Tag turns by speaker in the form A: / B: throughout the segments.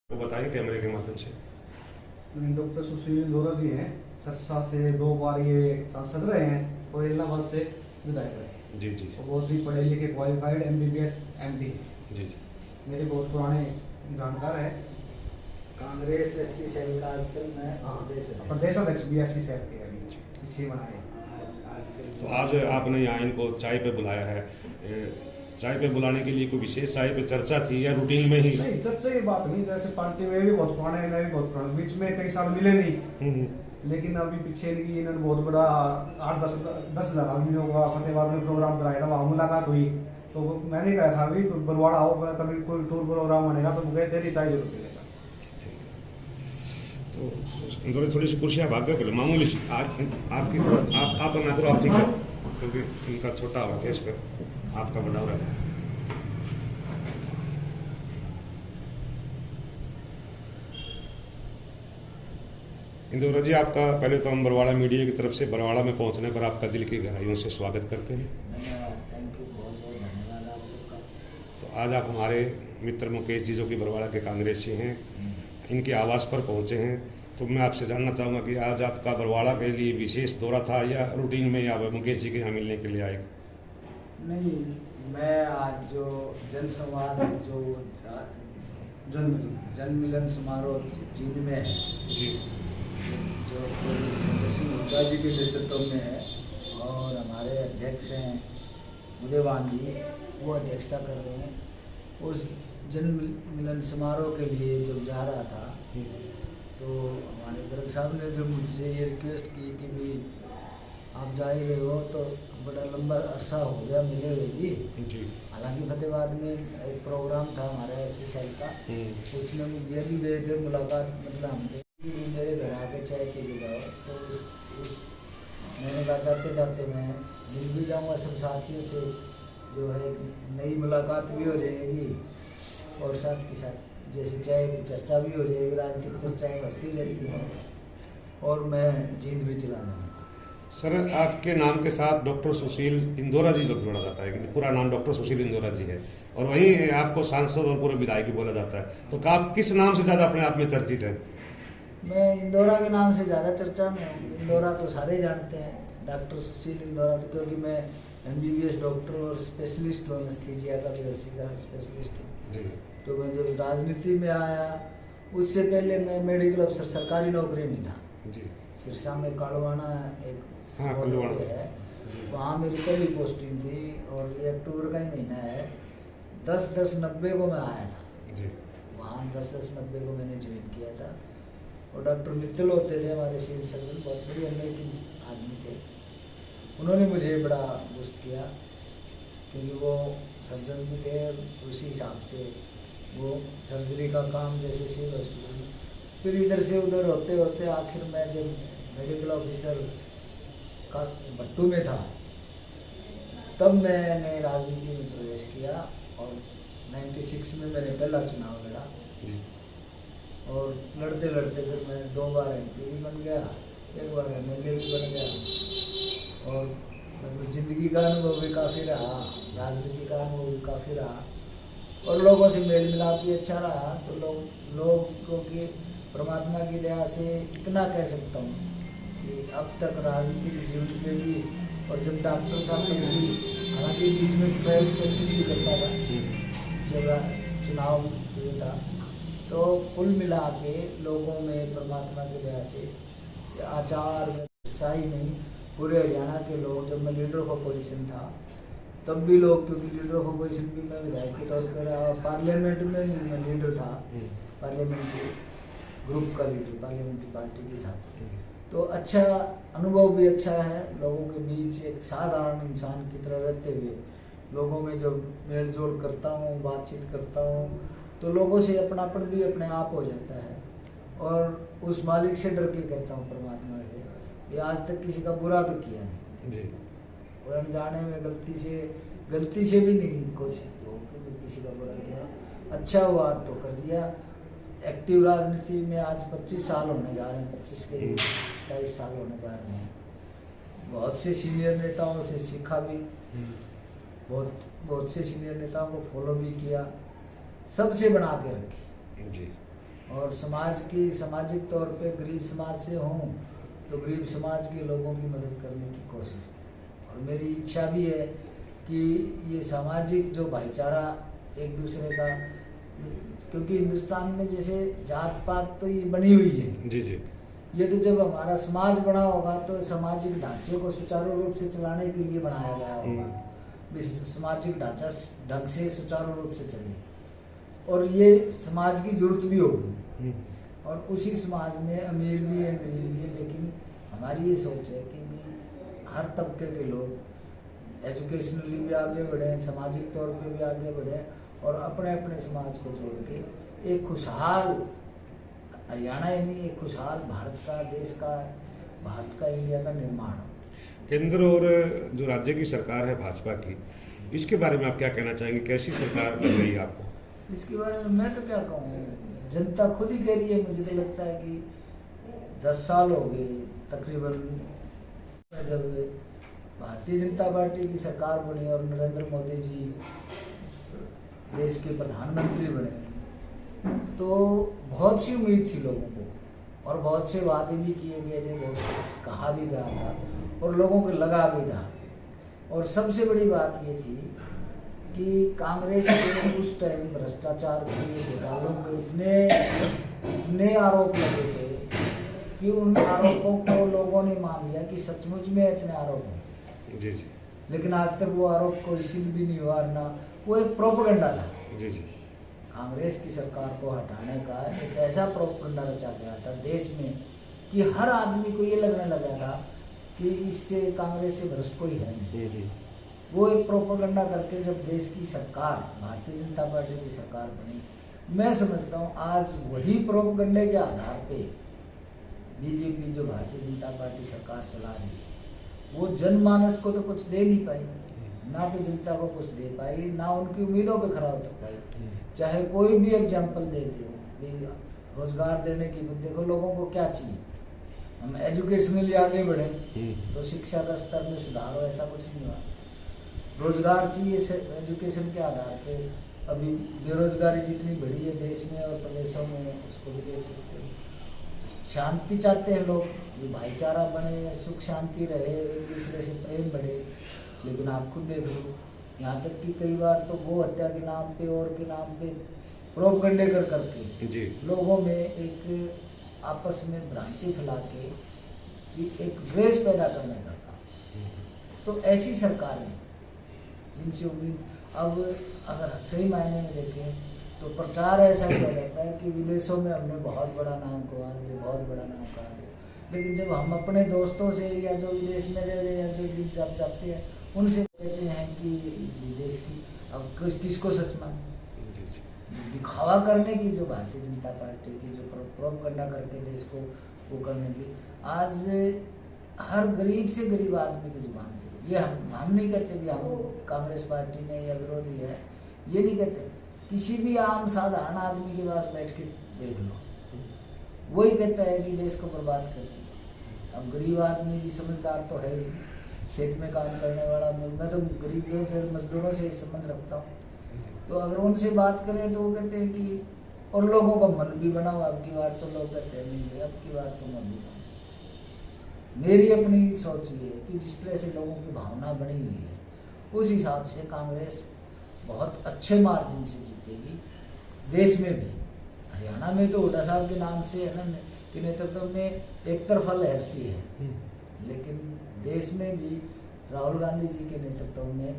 A: वो बताएं कैमरे के माध्यम से।
B: डॉक्टर सुशील इंदौरा जी हैं, सरसा से 2 बार ये सांसद रहे हैं और इलाहाबाद से विधायक रहे।
A: जी जी
B: वो बहुत ही पढ़े लिखे क्वालिफाइड MBBS MD
A: जी जी।
B: मेरे बहुत पुराने जानकार है।
C: कांग्रेस SC सेल का आजकल मैं
B: प्रदेश अध्यक्ष भी SC सेल के अभी पीछे बनाए।
C: आजकल
A: तो आज आपने यहाँ इनको चाय पे बुलाया है। चाय पे बुलाने के लिए कोई विशेष चाय पे चर्चा थी या रूटीन में ही?
B: नहीं, चर्चा की बात नहीं। जैसे पार्टी में भी बहुत पुराने हैं, मैं भी बहुत पुराना, बीच में कई साल मिले नहीं। लेकिन अभी पीछे की इन्होंने बहुत बड़ा 8-10 हज़ार आदमियों का फतेहाबाद में प्रोग्राम कराया था, वहाँ मुलाकात हुई। तो मैंने कहा था अभी बरवाड़ा आओ, कभी कोई टूर प्रोग्राम बनेगा तो मुझे तेरी चाय जरूर मिलेगा।
A: तो इंदौर थोड़ी सी कुर्सियाँ भाग गए पहले मामूली सी आपकी आप ना करो, आप ठीक है, क्योंकि इनका छोटा हुआ केस पे आपका बड़ा हो रहा था। इंदौरा जी, आपका पहले तो हम बरवाड़ा मीडिया की तरफ से बरवाड़ा में पहुंचने पर आपका दिल की गहराइयों से स्वागत करते हैं।
C: थैंक यू, बहुत बहुत धन्यवाद आप सबका।
A: तो आज आप हमारे मित्र मुकेश जी जो कि बरवाड़ा के कांग्रेसी हैं, इनके आवास पर पहुंचे हैं। तो मैं आपसे जानना चाहूँगा कि आज आपका बरवाड़ा के लिए विशेष दौरा था या रूटीन में आप मुकेश जी के यहाँ मिलने के लिए आए?
C: नहीं, मैं आज जो जनसंवाद जो जन मिलन समारोह जींद में है,
A: जी
C: जो प्रदर्शन हुड्डा जी के नेतृत्व में है और हमारे अध्यक्ष हैं उदयवान जी, वो अध्यक्षता कर रहे हैं। उस जन मिलन समारोह के लिए जब जा रहा था तो हमारे गर्ग साहब ने जब मुझसे ये रिक्वेस्ट की कि भी आप जा ही रहे हो तो बड़ा लंबा अरसा हो गया मिले हुए भी।
A: जी।
C: हालांकि फतेहाबाद में एक प्रोग्राम था हमारा SC सेल का, उसमें ये भी गए थे मुलाकात, मतलब हमने मेरे घर आके चाय पी के जाओ। तो उस मैंने कहा जाते जाते मैं मिल भी जाऊँगा सब साथियों से, जो है नई मुलाकात भी हो जाएगी और साथ के साथ जैसे चाय की चर्चा भी हो जाएगी, राजनीतिक चर्चाएँ होती रहती हैं और मैं जींद भी चला जाऊँगा।
A: सर, आपके नाम के साथ डॉक्टर सुशील इंदौरा जी जो जोड़ा जाता है कि पूरा नाम डॉक्टर सुशील इंदौरा जी है और वहीं आपको सांसद और पूरे विधायक बोला जाता है, तो आप किस नाम से ज़्यादा अपने आप में चर्चित हैं?
C: मैं इंदौरा के नाम से ज़्यादा चर्चा में हूँ। इंदौरा तो सारे जानते हैं, डॉक्टर सुशील इंदौरा, तो क्योंकि मैं MBBS डॉक्टर और स्पेशलिस्ट हूँ, एनेस्थीसिया का बेहोशी का स्पेशलिस्ट हूँ।
A: जी।
C: तो मैं जब राजनीति में आया उससे पहले मैं मेडिकल अफसर सरकारी नौकरी में था।
A: जी।
C: सिरसा में कालवाना एक
A: हाँ, कालवाना
C: है, वहाँ मेरी पहली पोस्टिंग थी और ये अक्टूबर का ही महीना है। 10/10/90 को मैं आया था
A: जी।
C: वहाँ 10/10/90 को मैंने ज्वाइन किया था। और डॉक्टर मित्तल होते थे हमारे सिविल सर्जन, बहुत बड़ी अमेरिकी आदमी थे। उन्होंने मुझे बड़ा बूस्ट किया क्योंकि वो सर्जन भी थे, उसी हिसाब से वो सर्जरी का काम जैसे सिविल हॉस्पिटल में, फिर इधर से उधर होते होते आखिर मैं जब मेडिकल ऑफिसर का भट्टू में था तब मैंने राजनीति में प्रवेश किया और 96 में मैंने पहला चुनाव लड़ा।
A: जी।
C: और लड़ते लड़ते फिर मैं 2 बार MP भी बन गया, 1 बार MLA भी बन गया और मतलब ज़िंदगी का अनुभव भी काफ़ी रहा, राजनीति का अनुभव भी काफ़ी रहा और लोगों से मेल मिलाप भी अच्छा रहा। तो लोगों की परमात्मा की दया से इतना कह सकता हूँ कि अब तक राजनीतिक जीवन में भी, और जब डॉक्टर था तब भी, हालांकि बीच में प्राइवेट प्रैक्टिस भी करता था जब चुनाव हुआ था, तो कुल मिला के लोगों में परमात्मा की दया से आचार साई नहीं, पूरे हरियाणा के लोग, जब मैं लीडर ऑफ अपोजिशन था तब भी लोग, क्योंकि लीडर ऑफ अपोजिशन भी मैं विधायक के तौर पर रहा, पार्लियामेंट में भी मैं लीडर था, पार्लियामेंट्री ग्रुप का लीडर, पार्लियामेंट्री पार्टी के हिसाब से। तो अच्छा अनुभव भी अच्छा है, लोगों के बीच एक साधारण इंसान की तरह रहते हुए लोगों में जब मेल जोल करता हूँ, बातचीत करता हूँ, तो लोगों से अपनापन भी अपने आप हो जाता है। और उस मालिक से डर के कहता हूँ, परमात्मा से, ये आज तक किसी का बुरा तो किया नहीं
A: जी।
C: और अनजाने में गलती से भी नहीं कोशिश हो कि किसी का बुरा किया, अच्छा हुआ तो कर दिया। एक्टिव राजनीति में आज 25 साल होने जा रहे हैं, 25 के 27 साल होने जा रहे हैं। बहुत से सीनियर नेताओं से सीखा भी, बहुत से सीनियर नेताओं को फॉलो भी किया, सबसे बना के रखी।
A: जी।
C: और समाज की सामाजिक तौर पे गरीब समाज से हूँ, तो गरीब समाज के लोगों की मदद करने की कोशिश की। और मेरी इच्छा भी है कि ये सामाजिक जो भाईचारा एक दूसरे का, क्योंकि हिंदुस्तान में जैसे जात पात तो ये बनी हुई है
A: जी जी।
C: ये तो जब हमारा समाज बना होगा तो सामाजिक ढांचे को सुचारू रूप से चलाने के लिए बनाया गया होगा। सामाजिक ढांचा ढंग से सुचारू रूप से चले और ये समाज की जरूरत भी होगी। और उसी समाज में अमीर भी है, गरीब भी है, लेकिन हमारी ये सोच है कि हर तबके के लोग एजुकेशनली भी आगे बढ़े, सामाजिक तौर पे भी आगे बढ़े और अपने अपने समाज को जोड़ के एक खुशहाल हरियाणा ही नहीं, एक खुशहाल भारत का, देश का, भारत का, इंडिया का निर्माण हो।
A: केंद्र और जो राज्य की सरकार है भाजपा की, इसके बारे में आप क्या कहना चाहेंगे? कैसी सरकार लग रही है आपको?
C: इसके बारे में मैं तो क्या कहूँ, जनता खुद ही कह रही है। मुझे तो लगता है कि 10 साल हो गए तकरीबन जब भारतीय जनता पार्टी की सरकार बनी और नरेंद्र मोदी जी देश के प्रधानमंत्री बने, तो बहुत सी उम्मीद थी लोगों को और बहुत से वादे भी किए गए थे, बहुत कुछ कहा भी गया था और लोगों को लगा भी था। और सबसे बड़ी बात ये थी कि कांग्रेस के उस टाइम भ्रष्टाचार के घोटालों के इतने आरोप लगे थे कि उन आरोपों को लोगों ने मान लिया कि सचमुच में इतने आरोप हैं।
A: जी जी।
C: लेकिन आज तक वो आरोप कोई सिद्ध भी नहीं हुआ, ना वो एक प्रोपेगेंडा था।
A: जी जी।
C: कांग्रेस की सरकार को हटाने का एक ऐसा प्रोपेगेंडा रचा गया था देश में कि हर आदमी को ये लगने लगा था कि इससे कांग्रेस से भ्रष्ट कोई है नहीं। वो एक प्रोपेगेंडा करके जब देश की सरकार भारतीय जनता पार्टी की सरकार बनी, मैं समझता हूँ आज वही प्रोपेगेंडे के आधार पे बीजेपी जो भारतीय जनता पार्टी सरकार चला रही है, वो जनमानस को तो कुछ दे नहीं पाई, ना तो जनता को कुछ दे पाई, ना उनकी उम्मीदों पे खरा उतर पाई। चाहे कोई भी एग्जाम्पल देख लो, रोजगार देने की देखो, लोगों को क्या चाहिए, हम एजुकेशनली आगे बढ़े तो शिक्षा का स्तर में सुधार हो, ऐसा कुछ नहीं हुआ। रोजगार चाहिए एजुकेशन के आधार पे, अभी बेरोजगारी जितनी बढ़ी है देश में और प्रदेशों में, उसको भी देख सकते हैं। शांति चाहते हैं लोग, ये भाईचारा बने, सुख शांति रहे, एक दूसरे से प्रेम बढ़े, लेकिन आप खुद देख लो, यहाँ तक कि कई बार तो गो हत्या के नाम पे और के नाम पे प्रोपगंडे कर करके
A: जी।
C: लोगों में एक आपस में भ्रांति फैला के एक द्वेष पैदा करने का काम। तो ऐसी सरकारें जिनसे उम्मीद, अब अगर सही मायने में देखें तो प्रचार ऐसा किया जाता है कि विदेशों में हमने बहुत बड़ा नाम कमा दिया, बहुत बड़ा नाम कमा दिया, लेकिन जब हम अपने दोस्तों से या जो विदेश में रह रहे हैं, जो जिन जब जाते हैं, उनसे कहते हैं कि विदेश की, अब किसको सच मान, दिखावा करने की जो भारतीय जनता पार्टी की जो प्रोपगंडा करके देश को वो करने की, आज हर गरीब से गरीब आदमी की जुबान पे, ये हम नहीं कहते भी हम कांग्रेस पार्टी में या विरोधी है, ये नहीं कहते, किसी भी आम साधारण आदमी के पास बैठ के देख लो, वही कहता है कि देश को बर्बाद कर दिया। अब गरीब आदमी भी समझदार तो है ही, खेत में काम करने वाला, मैं तो गरीबों से, मजदूरों से संबंध रखता हूँ, तो अगर उनसे बात करें तो वो कहते हैं कि, और लोगों का मन भी बना हुआ, अब की बार तो लोग कहते हैं नहीं, अब की बार तो मन भी बना। मेरी अपनी सोच ये है कि जिस तरह से लोगों की भावना बनी हुई है, उस हिसाब से कांग्रेस बहुत अच्छे मार्जिन से जीतेगी देश में भी। हरियाणा में तो हुड्डा साहब के नाम से है ना, कि नेतृत्व में एक तरफा लहर सी है, लेकिन देश में भी राहुल गांधी जी के नेतृत्व में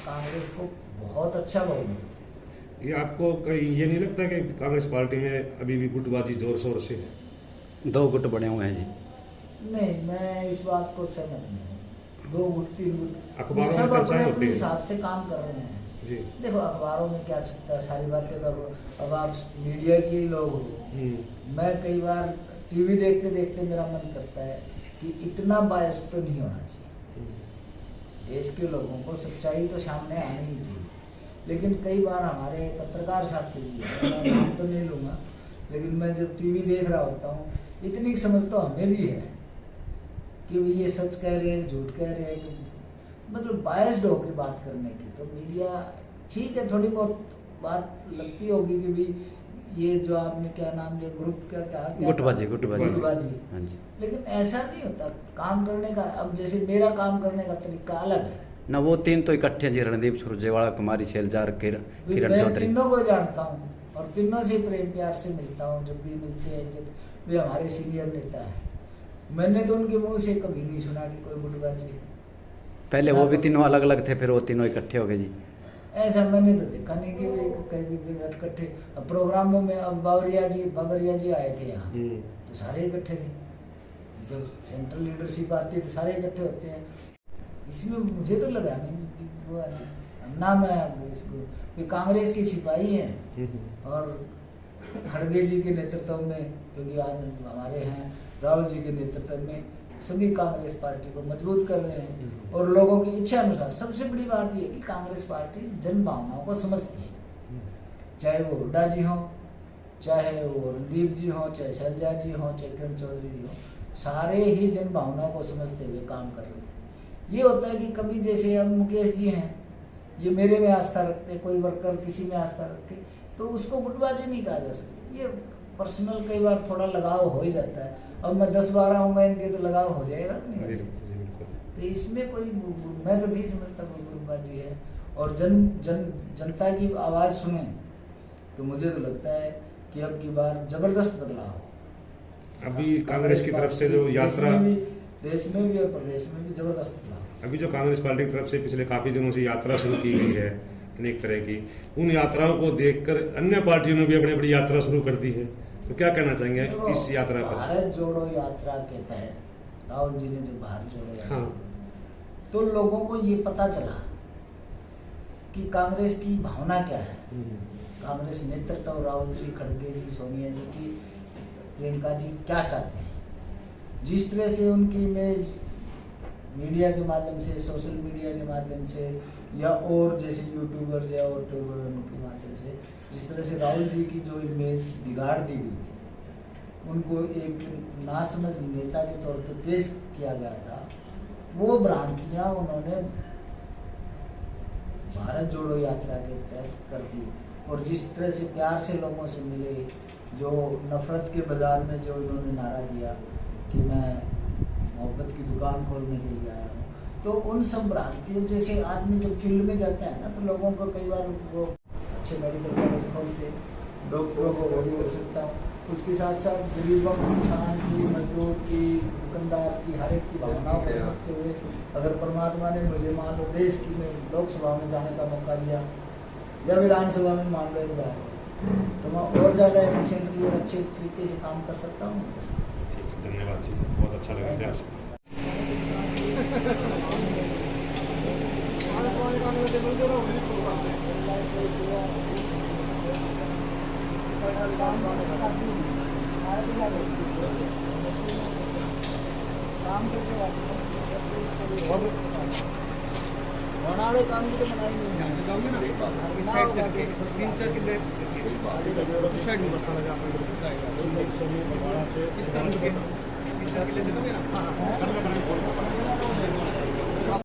C: कांग्रेस को बहुत अच्छा बहुमत।
A: ये आपको कहीं ये नहीं लगता कि कांग्रेस पार्टी में अभी भी गुटबाजी जोर शोर से है?
D: 2 गुट बने हुए हैं जी।
C: नहीं, मैं इस बात को सहमत नहीं हूँ। 2 गुट 3 गुट
A: अखबारों में
C: सब
A: चर्चाएं
C: अपने
A: होती है।
C: हिसाब से काम कर रहे हैं
A: जी।
C: देखो अखबारों में क्या छपता है, सारी बातें तो अब आप मीडिया के ही लोग हो। मैं कई बार टीवी देखते देखते मेरा मन करता है कि इतना बायस तो नहीं होना चाहिए, देश के लोगों को सच्चाई तो सामने आनी ही चाहिए। लेकिन कई बार हमारे पत्रकार साथी भी हैं, मैं नाम तो नहीं लूँगा, लेकिन मैं जब टीवी देख रहा होता हूँ, इतनी समझ तो हमें भी है कि ये सच कह रहे हैं, झूठ कह रहे हैं, कि मतलब बायस्ड होकर बात करने की। तो मीडिया ठीक है, थोड़ी बहुत बात लगती होगी कि भी ये जो आपने क्या नाम लिया, ग्रुप क्या क्या क्या
D: गुटबाजी
C: कहा?
D: गुटबाजी
C: गुटबाजी।
D: हाँ जी।
C: लेकिन ऐसा नहीं होता काम करने का। अब जैसे मेरा काम करने का तरीका अलग है।
D: ना वो तीन तो इकट्ठे जी, रणदीप सुरजेवाला, कुमारी शैलजार, किरण
C: मैं
D: चौधरी।
C: तीनों को जानता हूँ और तीनों से प्रेम प्यार से मिलता हूँ। जब भी मिलते हैं जब वे हमारे सीनियर नेता है, मैंने तो उनके मुंह से कभी नहीं सुना कि कोई गुटबाजी है।
D: पहले वो भी तीनों अलग अलग थे, फिर वो तीनों इकट्ठे हो गए जी।
C: ऐसा मैंने तो देखा नहीं कि वे कहीं भी इकट्ठे। अब प्रोग्रामों में अब बाबरिया जी आए थे यहाँ, तो सारे इकट्ठे थे। जब सेंट्रल लीडरशिप आती है तो सारे इकट्ठे होते हैं। इसमें मुझे तो लगा नहीं कि वो ना मैं इसको, वे कांग्रेस के सिपाही हैं और खड़गे जी के नेतृत्व में, क्योंकि आज हमारे हैं राहुल जी के नेतृत्व में सभी कांग्रेस पार्टी को मजबूत कर रहे हैं और लोगों की इच्छा अनुसार। सबसे बड़ी बात यह है कि कांग्रेस पार्टी जन भावनाओं को समझती है, चाहे वो हुड्डा जी हो, चाहे वो रणदीप जी हो, चाहे शैलजा जी हो, चाहे किरण चौधरी जी हो, सारे ही जन भावनाओं को समझते हुए काम कर रहे हैं। ये होता है कि कभी जैसे अब मुकेश जी हैं, ये मेरे में आस्था रखते, कोई वर्कर किसी में आस्था रखते, तो उसको गुटबाजी नहीं कहा जा सकता। ये पर्सनल कई बार थोड़ा लगाव हो ही जाता है। अब मैं 10-12 आऊँगा इनके तो लगाव हो जाएगा नहीं। तो इसमें कोई, मैं तो नहीं समझता कोई गुटबाजी है। और जनता की आवाज़ सुने तो मुझे तो लगता है कि अब की बार जबरदस्त बदलाव हो।
A: अभी कांग्रेस की तरफ से जो यात्रा,
C: देश में भी और प्रदेश में भी जबरदस्त बदलाव।
A: अभी जो कांग्रेस पार्टी की तरफ से पिछले काफी दिनों से यात्रा शुरू की गई है अनेक तरह की, उन यात्राओं को देखकर अन्य पार्टियों ने भी अपनी अपनी यात्रा शुरू कर दी है, तो क्या कहना चाहेंगे इस यात्रा पर?
C: भारत जोड़ो यात्रा के तहत राहुल जी ने जो भारत जोड़ो यात्रा,
A: हाँ।
C: तो लोगों को ये पता चला कि कांग्रेस की भावना क्या है। कांग्रेस नेतृत्व राहुल जी, खड़गे जी, सोनिया जी की, प्रियंका जी क्या चाहते हैं। जिस तरह से उनकी इमेज मीडिया के माध्यम से, सोशल मीडिया के माध्यम से, या और जैसे यूट्यूबर्स या और के माध्यम से जिस तरह से राहुल जी की जो इमेज बिगाड़ दी गई थी, उनको एक नासमझ नेता के तौर पर पेश किया गया था, वो भ्रांतियाँ उन्होंने भारत जोड़ो यात्रा के तहत कर दी। और जिस तरह से प्यार से लोगों से मिले, जो नफरत के बाजार में जो इन्होंने नारा दिया कि मैं मोहब्बत की दुकान खोलने के लिए आया हूँ, तो उन सब भ्रांतियों, जैसे आदमी जब फील्ड में जाता है ना, तो लोगों को कई बार वो अच्छे मेडिकल कॉलेज खोलते, डॉक्टरों को वो भी कर सकता हूँ, उसके साथ साथ गरीबों की, किसान की, मजदूर की, दुकानदार की, हर एक की भावनाओं को समझते हुए, अगर परमात्मा ने मुझे मान लो देश की में लोकसभा में जाने का मौका दिया या विधानसभा में मान लो एक बार, तो मैं और ज़्यादा एफिशिएंटली और अच्छे तरीके से काम कर सकता हूँ।
A: धन्यवाद जी, बहुत अच्छा लगा थे आपसे।
C: काम भी तो
B: इस तरह के